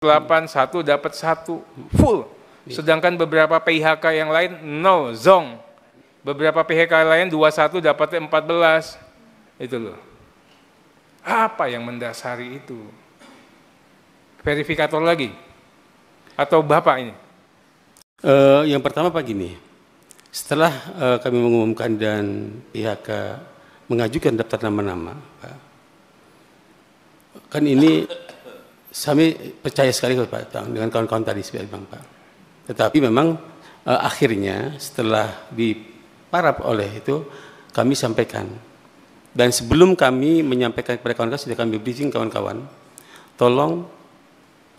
8 1 dapat 1 full. Sedangkan beberapa PIHK yang lain 0 zong. Beberapa PIHK lain 21 dapat 14. Itu loh. Apa yang mendasari itu? Verifikator lagi? Atau Bapak ini? Yang pertama Pak gini, setelah kami mengumumkan dan PIHK mengajukan daftar nama-nama, Pak, kan ini kami percaya sekali Pak dengan kawan-kawan tadi Bang Pak. Tetapi memang akhirnya setelah diparap oleh itu kami sampaikan. Dan sebelum kami menyampaikan kepada kawan-kawan, sudah kami briefing kawan-kawan, tolong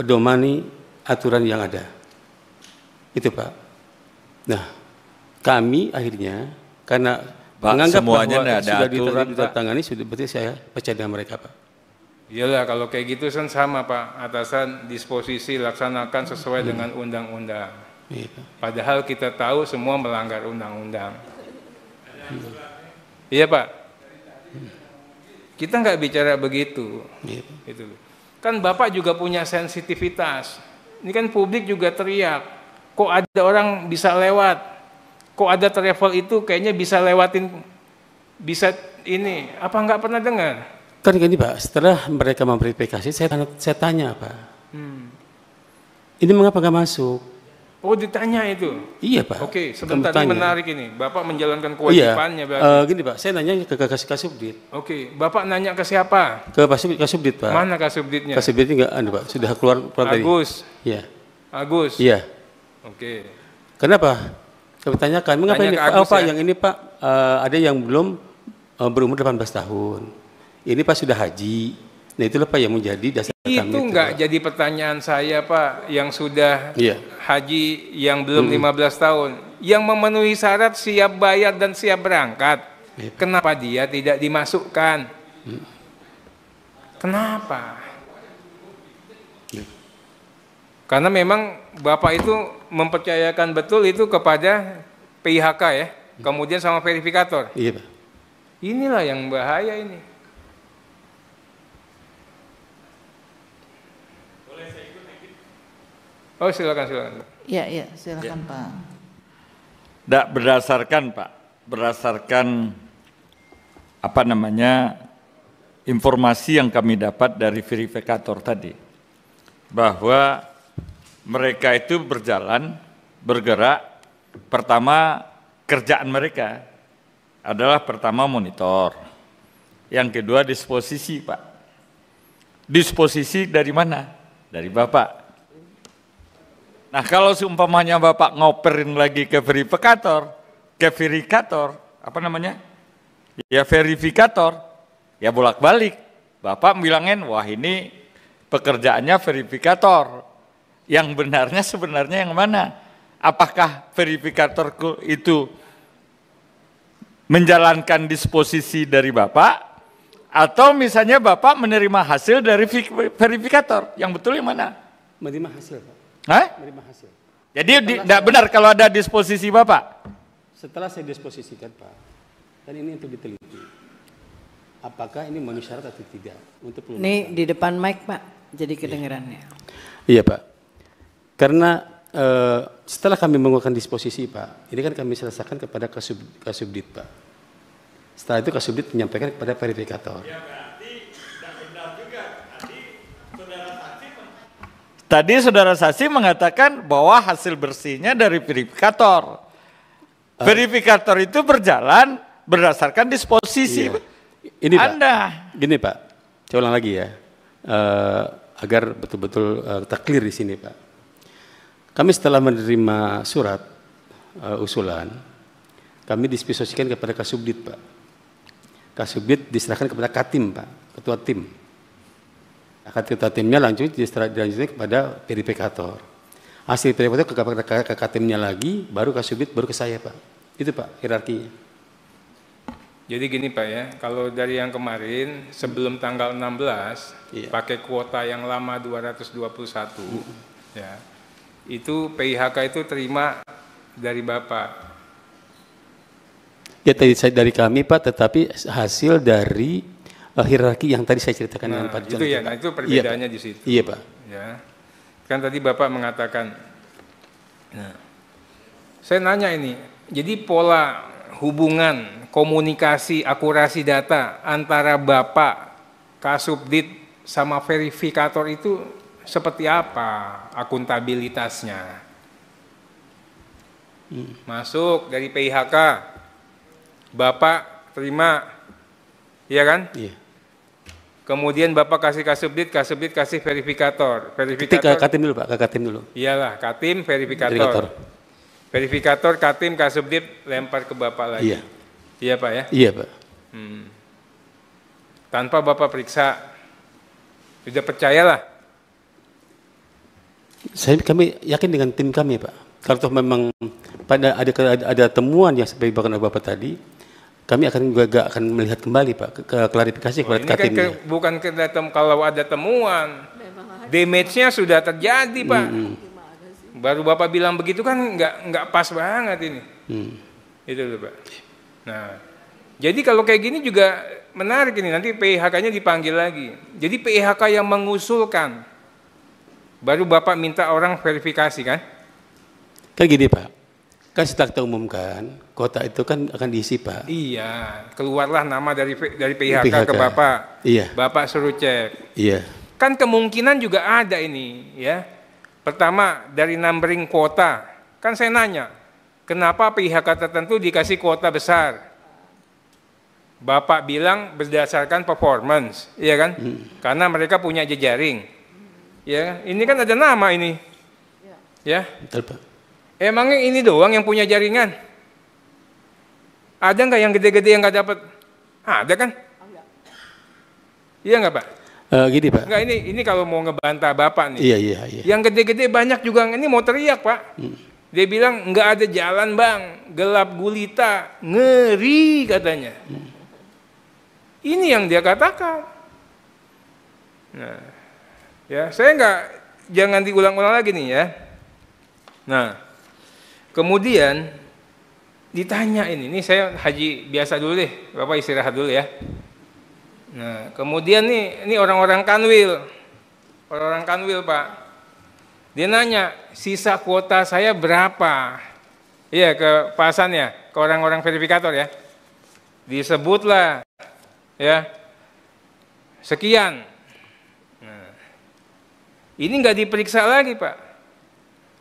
pedomani aturan yang ada. Itu Pak. Nah, kami akhirnya karena Pak, menganggap semuanya bahwa ada sudah aturan, ditandatangani, sudah berarti saya percaya dengan mereka Pak. Iyalah kalau kayak gitu kan sama Pak, atasan disposisi laksanakan sesuai dengan undang-undang. Padahal kita tahu semua melanggar undang-undang. Iya Pak. Kita nggak bicara begitu. Gitu. Kan Bapak juga punya sensitivitas. Ini kan publik juga teriak. Kok ada orang bisa lewat? Kok ada travel itu kayaknya bisa lewatin, bisa ini. Apa nggak pernah dengar? Kan gini Pak, setelah mereka memverifikasi, saya tanya Pak. Ini mengapa nggak masuk? Oh ditanya itu? Iya Pak. Oke, sebentar ini menarik ini. Bapak menjalankan kewajibannya berarti. Gini Pak, saya nanya ke Kasubdit. Oke, Bapak nanya ke siapa? Ke Kasubdit Pak. Mana Kasubditnya? Kasubditnya enggak ada Pak, sudah keluar tadi. Agus. Iya. Agus. Iya. Oke. Kenapa? Saya bertanyakan, mengapa ini Pak? Pak, yang ini Pak, ada yang belum berumur 18 tahun. Ini Pak sudah haji. Nah itulah Pak yang menjadi dasar kami. Itu enggak jadi pertanyaan saya Pak, yang sudah haji yang belum 15 tahun. Yang memenuhi syarat siap bayar dan siap berangkat. Kenapa dia tidak dimasukkan? Kenapa? Karena memang Bapak itu mempercayakan betul itu kepada PIHK ya, kemudian sama verifikator. Iya Pak. Inilah yang bahaya ini. Boleh saya ikut? Oh silakan. Iya silakan Pak. Berdasarkan apa namanya informasi yang kami dapat dari verifikator tadi, bahwa mereka itu bergerak, pertama kerjaan mereka adalah pertama monitor, yang kedua disposisi Pak. Disposisi dari mana? Dari Bapak. Nah kalau seumpamanya Bapak ngoperin lagi ke verifikator, apa namanya? Ya verifikator, ya bolak-balik. Bapak bilangin, wah ini pekerjaannya verifikator. Yang sebenarnya yang mana? Apakah verifikator itu menjalankan disposisi dari Bapak, atau misalnya Bapak menerima hasil dari verifikator? Yang betul yang mana? Menerima hasil Pak. Hah? Menerima hasil. Jadi tidak benar kalau ada disposisi Bapak? Setelah saya disposisikan Pak, dan ini untuk diteliti. Apakah ini memenuhi syarat atau tidak? Untuk ini di depan mic Pak, jadi kedengarannya. Iya Pak. Karena setelah kami mengeluarkan disposisi Pak, ini kan kami selesaikan kepada Kasubdit Pak. Setelah itu Kasubdit menyampaikan kepada verifikator. Ya, berarti tidak benar juga. Tadi saudara Saksi mengatakan bahwa hasil bersihnya dari verifikator. Verifikator itu berjalan berdasarkan disposisi. Iya. Ini Pak, gini Pak, saya ulang lagi ya, agar betul-betul kita clear di sini Pak. Kami setelah menerima surat usulan, kami disposisikan kepada Kasubdit Pak. Kasubdit diserahkan kepada Katim Pak, ketua tim. Ketua timnya dilanjutkan kepada verifikator. Hasil verifikator ke Katimnya lagi, baru Kasubdit, baru ke saya Pak. Itu Pak hierarkinya. Jadi gini Pak ya, kalau dari yang kemarin sebelum tanggal 16 pakai kuota yang lama 221 ya. Itu PIHK itu terima dari Bapak. Ya dari kami Pak, tetapi hasil dari hierarki yang tadi saya ceritakan dengan Pak Itu ya, nah itu perbedaannya di situ. Iya Pak. Ya. Kan tadi Bapak mengatakan. Nah, saya nanya ini, jadi pola hubungan, komunikasi, akurasi data antara Bapak, Kasubdit sama verifikator itu seperti apa akuntabilitasnya? Masuk dari PIHK, Bapak terima, ya kan? Iya. Kemudian Bapak kasih Kasubdit, Kasubdit kasih verifikator. Ketika Katim dulu Pak, ke Katim dulu. Iyalah, Katim, verifikator. Verifikator, Katim, Kasubdit lempar ke Bapak lagi. Iya. Iya Pak ya? Iya Pak. Tanpa Bapak periksa, sudah percayalah. Kami yakin dengan tim kami Pak. Kalau toh memang ada temuan yang seperti bahkan Bapak tadi, kami akan juga akan melihat kembali Pak ke klarifikasi kepada Katim. Ini kan bukan kalau ada temuan, damage-nya sudah terjadi Pak. Baru Bapak bilang begitu kan nggak pas banget ini. Itu loh Pak. Nah, jadi kalau kayak gini juga menarik ini, nanti PIHK-nya dipanggil lagi. Jadi PIHK yang mengusulkan, baru Bapak minta orang verifikasi kan? Kan gini Pak, kan setelah kita umumkan, kota itu kan akan diisi Pak. Iya, keluarlah nama dari PIHK ke Bapak. Iya. Bapak suruh cek. Iya. Kan kemungkinan juga ada ini ya. Pertama dari numbering kuota, kan saya nanya, kenapa PIHK tertentu dikasih kuota besar? Bapak bilang berdasarkan performance, iya kan? Karena mereka punya jejaring. Ya, ini kan ada nama ini. Ya. Betul Pak. Emangnya ini doang yang punya jaringan? Ada nggak yang gede-gede yang nggak dapat? Ada kan? Iya nggak Pak? Gini Pak. Nggak, ini kalau mau ngebantah Bapak nih. Iya. Yang gede-gede banyak juga, ini mau teriak Pak. Dia bilang nggak ada jalan Bang, gelap gulita, ngeri katanya. Ini yang dia katakan. Nah, ya saya jangan diulang-ulang lagi nih ya. Nah, kemudian ditanya ini saya haji biasa dulu deh, Bapak istirahat dulu ya. Nah, kemudian ini orang-orang Kanwil Pak, dia nanya sisa kuota saya berapa? Iya ke Pak Hasan ya, ke orang-orang verifikator ya, disebutlah ya sekian. Nah, ini nggak diperiksa lagi Pak.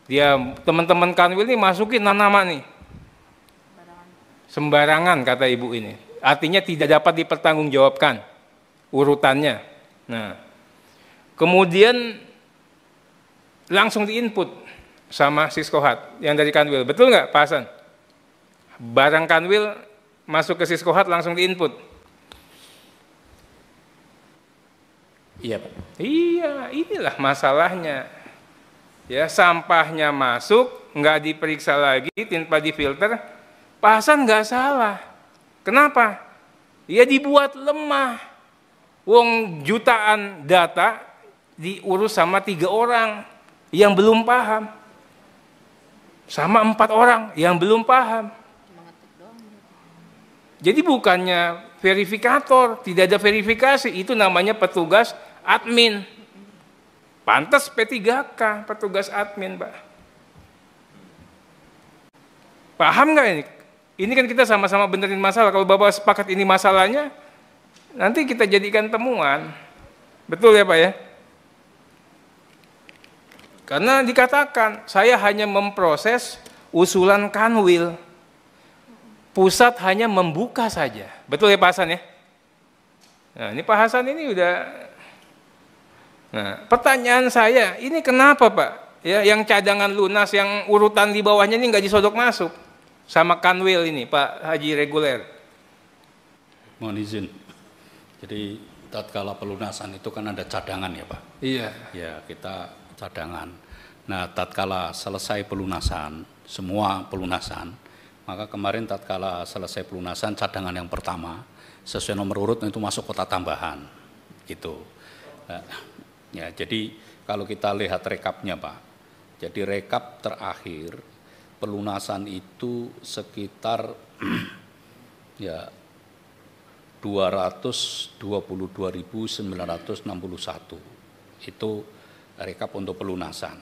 Dia teman-teman Kanwil ini masukin nama nih. Sembarangan kata ibu ini. Artinya tidak dapat dipertanggungjawabkan urutannya. Nah, kemudian langsung diinput sama Siskohat yang dari Kanwil. Betul nggak Pak Hasan? Barang Kanwil masuk ke Siskohat langsung diinput. Iya Pak. Iya, inilah masalahnya. Ya, sampahnya masuk, nggak diperiksa lagi, tanpa difilter. Pak Hasan nggak salah. Kenapa? Ya dibuat lemah. Wong jutaan data diurus sama 3 orang yang belum paham. Sama 4 orang yang belum paham. Jadi bukannya verifikator, tidak ada verifikasi, itu namanya petugas admin. Pantas P3K, petugas admin, Pak. Paham nggak ini? Ini kan kita sama-sama benerin masalah. Kalau Bapak sepakat ini masalahnya, nanti kita jadikan temuan. Betul ya Pak ya? Karena dikatakan, saya hanya memproses usulan Kanwil. Pusat hanya membuka saja. Betul ya Pak Hasan ya? Nah ini Pak Hasan ini udah... Nah pertanyaan saya, ini kenapa Pak? Ya, yang cadangan lunas, yang urutan di bawahnya ini nggak disodok masuk sama Kanwil ini Pak Haji reguler. Mohon izin. Jadi tatkala pelunasan itu kan ada cadangan ya Pak? Iya. Ya kita cadangan. Nah tatkala selesai pelunasan, semua pelunasan, maka kemarin tatkala selesai pelunasan cadangan yang pertama sesuai nomor urut itu masuk kota tambahan, gitu. Nah, ya jadi kalau kita lihat rekapnya Pak, jadi rekap terakhir pelunasan itu sekitar ya 222.961 itu rekap untuk pelunasan.